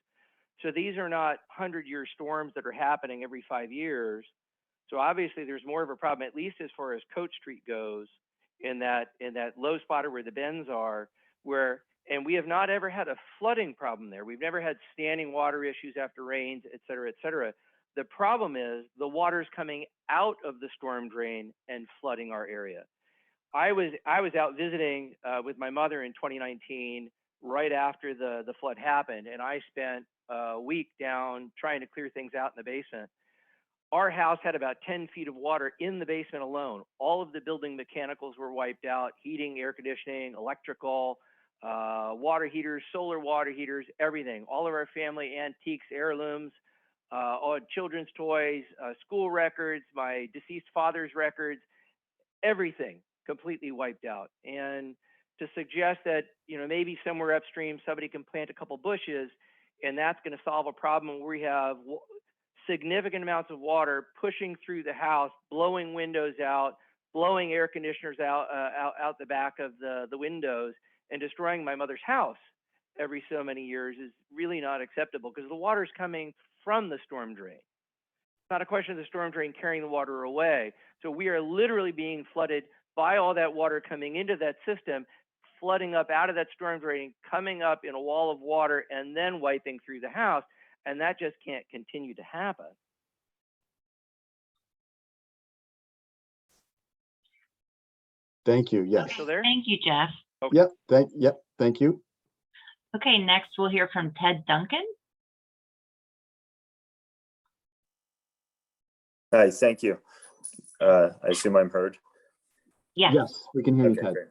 So these are not 100-year storms that are happening every 5 years. So obviously there's more of a problem, at least as far as Coach Street goes, in that low spot where the bends are, and we have not ever had a flooding problem there. We've never had standing water issues after rains, et cetera, et cetera. The problem is the water's coming out of the storm drain and flooding our area. I was out visiting with my mother in 2019, right after the flood happened, and I spent a week down trying to clear things out in the basement. Our house had about 10 feet of water in the basement alone. All of the building mechanicals were wiped out: heating, air conditioning, electrical, water heaters, solar water heaters, everything. All of our family antiques, heirlooms, all children's toys, school records, my deceased father's records, everything completely wiped out. And to suggest that, you know, maybe somewhere upstream somebody can plant a couple bushes and that's going to solve a problem where we have significant amounts of water pushing through the house, blowing windows out, blowing air conditioners out the back of the windows, and destroying my mother's house every so many years is really not acceptable, because the water is coming from the storm drain. It's not a question of the storm drain carrying the water away. So we are literally being flooded by all that water coming into that system, flooding up out of that storm drain, coming up in a wall of water, and then wiping through the house. And that just can't continue to happen. Thank you. Yes. Still there? Thank you, Jeff. Okay. Yep. Thank you. Okay, next we'll hear from Ted Duncan. Hi, thank you. I assume I'm heard. Yes. Yes, we can hear you, Okay, Ted. great.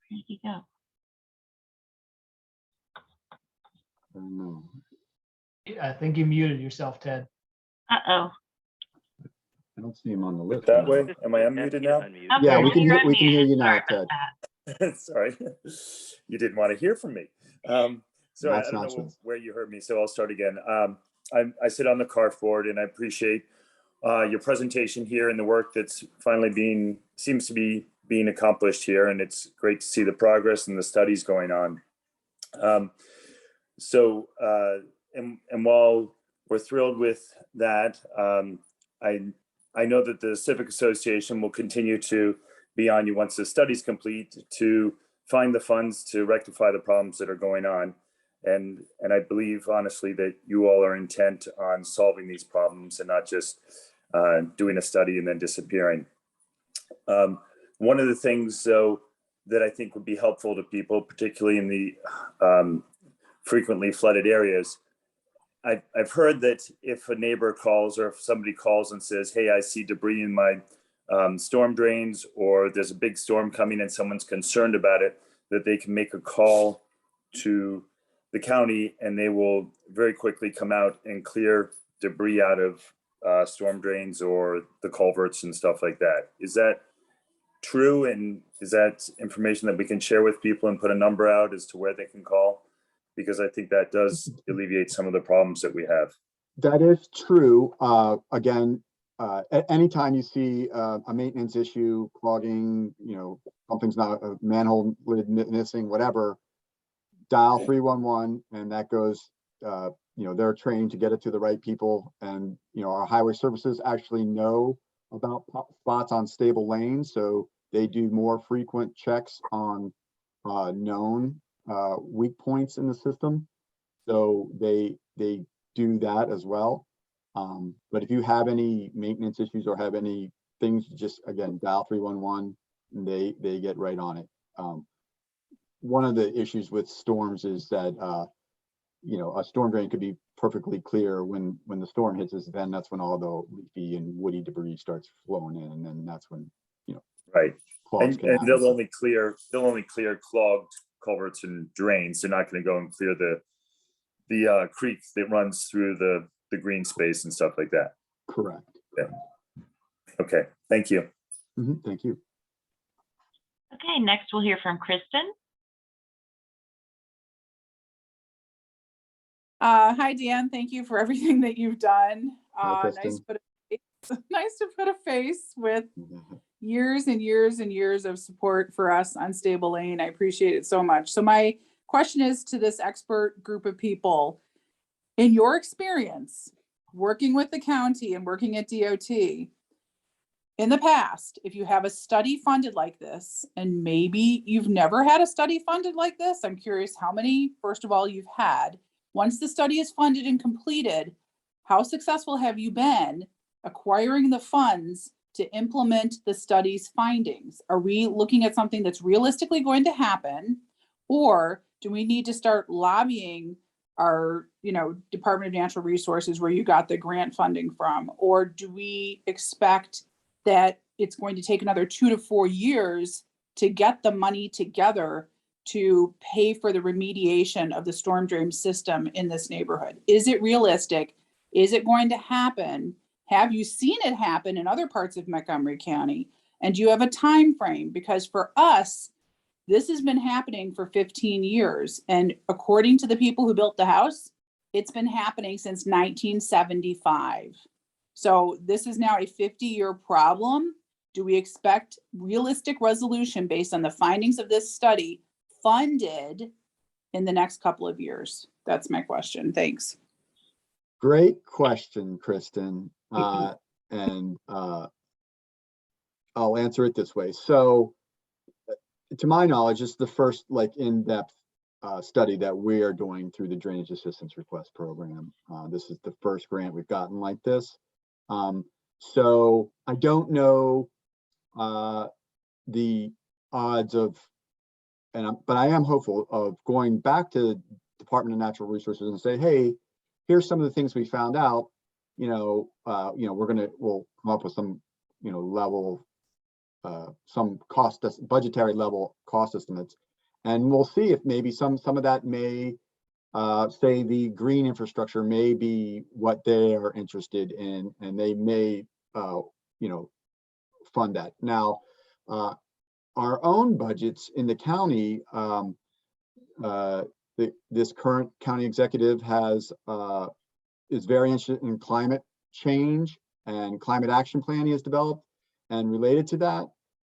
Where did you go? I don't know. I think you muted yourself, Ted. Uh-oh. I don't see him on the list. That now. way, am I unmuted now? Yeah, Okay, we can you're hear you unmuted. now, Sorry Ted. about that. Sorry, you didn't want to hear from me. So I That's don't not know true. where you heard me, so I'll start again. I sit on the CARF board, and I appreciate your presentation here and the work that's finally seems to be being accomplished here, and it's great to see the progress and the studies going on. And while we're thrilled with that, I know that the Civic Association will continue to be on you once the study's complete to find the funds to rectify the problems that are going on. And I believe honestly that you all are intent on solving these problems and not just doing a study and then disappearing. One of the things though that I think would be helpful to people, particularly in the frequently flooded areas, I've heard that if a neighbor calls or if somebody calls and says, hey, I see debris in my storm drains, or there's a big storm coming and someone's concerned about it, that they can make a call to the county and they will very quickly come out and clear debris out of storm drains or the culverts and stuff like that. Is that true? And is that information that we can share with people and put a number out as to where they can call? Because I think that does alleviate some of the problems that we have. That is true. Again, anytime you see a maintenance issue, clogging, something's not, a manhole lid missing, whatever, dial 311, and that goes, they're trained to get it to the right people. And, our highway services actually know about spots on stable lanes, so they do more frequent checks on known weak points in the system. So they do that as well. But if you have any maintenance issues or have any things just, again, dial 311, and they get right on it. One of the issues with storms is that, you know, a storm drain could be perfectly clear when the storm hits us, then that's when all the leafy and woody debris starts flowing in, and then that's when, you know, Right. clogs And, can and happen. they'll only clear clogged culverts and drains. They're not going to go and clear the creek that runs through the green space and stuff like that. Correct. Yeah. Okay, thank you. Thank you. Okay, next we'll hear from Kristen. Hi, Dan. Thank you for everything that you've done. Hi, Nice Kristen. to put a face with Mhm. years and years and years of support for us on Stable Lane. I appreciate it so much. So my question is to this expert group of people, in your experience, working with the county and working at DOT, in the past, if you have a study funded like this, and maybe you've never had a study funded like this, I'm curious how many, first of all, you've had. Once the study is funded and completed, how successful have you been acquiring the funds to implement the study's findings? Are we looking at something that's realistically going to happen? Or do we need to start lobbying our, you know, Department of Natural Resources where you got the grant funding from? Or do we expect that it's going to take another 2 to 4 years to get the money together to pay for the remediation of the storm drain system in this neighborhood? Is it realistic? Is it going to happen? Have you seen it happen in other parts of Montgomery County? And do you have a time frame? Because for us, this has been happening for 15 years. And according to the people who built the house, it's been happening since 1975. So this is now a 50-year problem. Do we expect realistic resolution based on the findings of this study funded in the next couple of years? That's my question. Thanks. Great question, Kristen. And I'll answer it this way. So to my knowledge, it's the first like in-depth study that we are doing through the Drainage Assistance Request Program. This is the first grant we've gotten like this. So I don't know the odds of, but I am hopeful of going back to Department of Natural Resources and say, hey, here's some of the things we found out. We'll come up with some, level, some budgetary level cost estimates, and we'll see if maybe some of that may say the green infrastructure may be what they are interested in, and they may, fund that. Now, our own budgets in the county, this current county executive is very interested in climate change, and climate action plan he has developed. And related to that,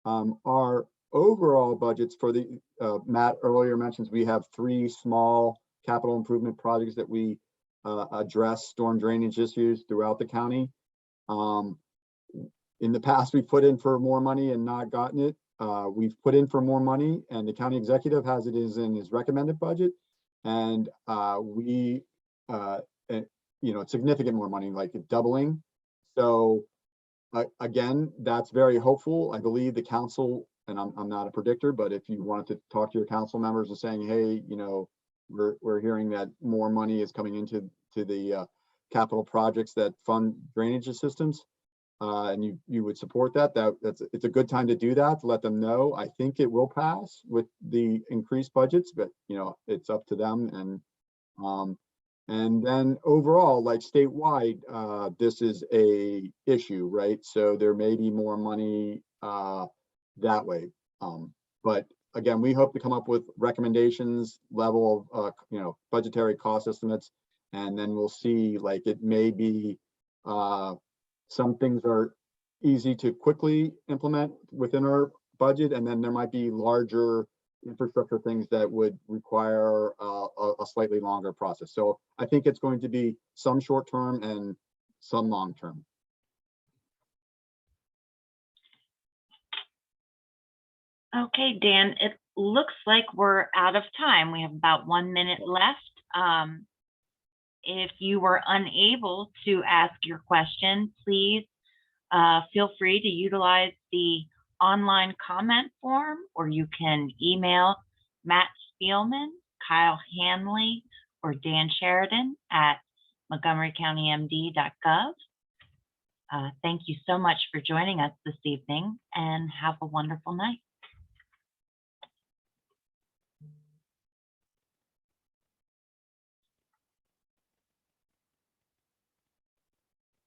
our overall budgets for the, Matt earlier mentions, we have 3 small capital improvement projects that we address storm drainage issues throughout the county. In the past, we've put in for more money and not gotten it. We've put in for more money, and the county executive has it is in his recommended budget. And it's significant more money, like doubling. So again, that's very hopeful. I believe the council, and I'm not a predictor, but if you wanted to talk to your council members and saying, hey, we're hearing that more money is coming into the capital projects that fund drainage assistance, and you would support that, it's a good time to do that, to let them know. I think it will pass with the increased budgets, but it's up to them. And then overall, like statewide, this is a issue, right? So there may be more money that way. But again, we hope to come up with recommendations, level of, budgetary cost estimates, and then we'll see, like, it may be some things are easy to quickly implement within our budget, and then there might be larger infrastructure things that would require a slightly longer process. So I think it's going to be some short-term and some long-term. Okay, Dan, it looks like we're out of time. We have about 1 minute left. If you were unable to ask your question, please Feel free to utilize the online comment form, or you can email Matt Spielman, Kyle Hanley, or Dan Sheridan at montgomerycountymd.gov. Thank you so much for joining us this evening, and have a wonderful night.